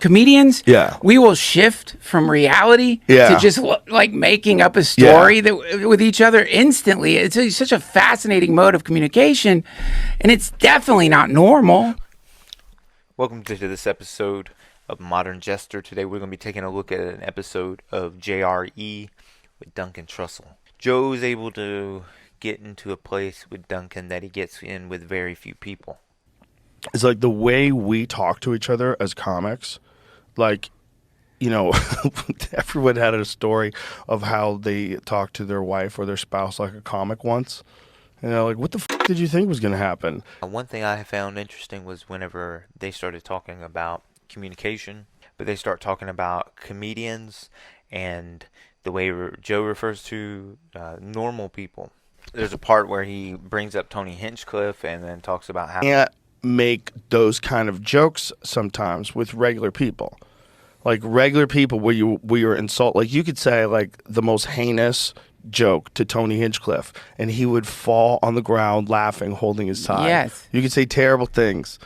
Comedians, Yeah. we will shift from reality Yeah. to just like making up a story that with each other instantly. It's such a fascinating mode of communication, and it's definitely not normal. Welcome to this episode of Modern Jester. Today we're going to be taking a look at an episode of JRE with Duncan Trussell. Joe's able to get into a place with Duncan that he gets in with very few people. It's like the way we talk to each other as comics. Like, you know, everyone had a story of how they talked to their wife or their spouse like a comic once. And they're like, what the f*** did you think was going to happen? One thing I found interesting was whenever they started talking about communication, but they start talking about comedians and the way Joe refers to normal people. There's a part where he brings up Tony Hinchcliffe and then talks about how... Can't make those kind of jokes sometimes with regular people. Like regular people where you're insult, like you could say like the most heinous joke to Tony Hinchcliffe and he would fall on the ground laughing, holding his tie. Yes. You could say terrible things.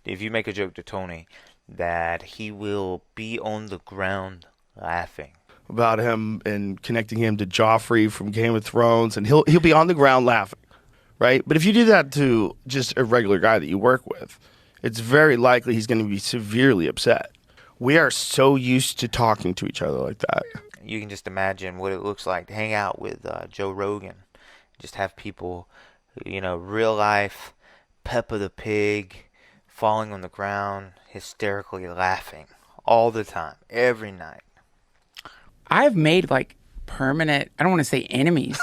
If you make a joke to Tony, that he will be on the ground laughing. About him and connecting him to Joffrey from Game of Thrones, and he'll be on the ground laughing, right? But if you do that to just a regular guy that you work with, it's very likely he's going to be severely upset. We are so used to talking to each other like that. You can just imagine what it looks like to hang out with Joe Rogan. Just have people, you know, real life, Peppa the Pig, falling on the ground, hysterically laughing all the time, every night. I've made like permanent, I don't want to say enemies,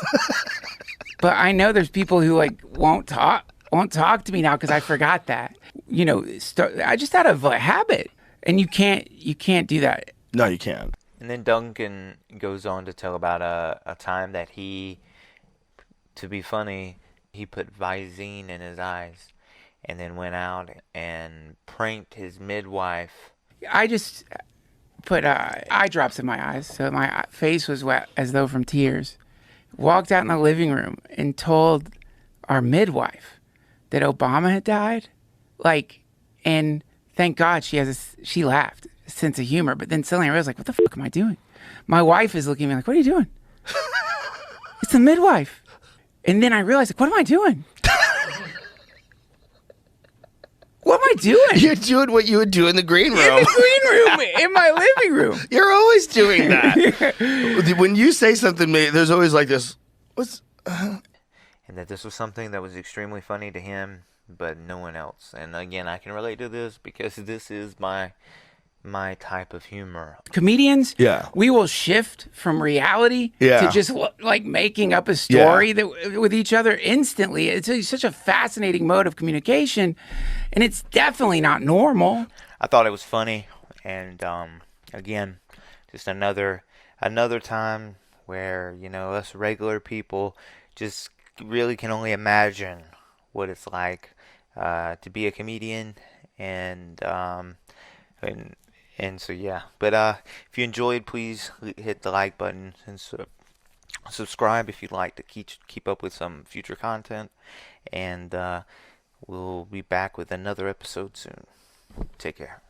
but I know there's people who like won't talk to me now because I forgot that. You know, I just out of a habit. And you can't do that. No, you can't. And then Duncan goes on to tell about a time that he, to be funny, he put Visine in his eyes and then went out and pranked his midwife. I just put eye drops in my eyes, so my face was wet as though from tears. Walked out in the living room and told our midwife that Obama had died. And thank God she laughed, a sense of humor. But then suddenly I realized, like, what the fuck am I doing? My wife is looking at me like, what are you doing? It's the midwife. And then I realized, like, what am I doing? What am I doing? You're doing what you would do in the green room. In the green room, in my living room. You're always doing that. When you say something, there's always like this, And that this was something that was extremely funny to him, but no one else. And again, I can relate to this because this is my type of humor. Comedians, yeah, we will shift from reality to just like making up a story that with each other instantly. It's such a fascinating mode of communication, and it's definitely not normal. I thought it was funny, and again, just another time where, you know, us regular people just really can only imagine what it's like to be a comedian, and so yeah. But if you enjoyed, please hit the like button and subscribe if you'd like to keep up with some future content, and we'll be back with another episode soon. Take care.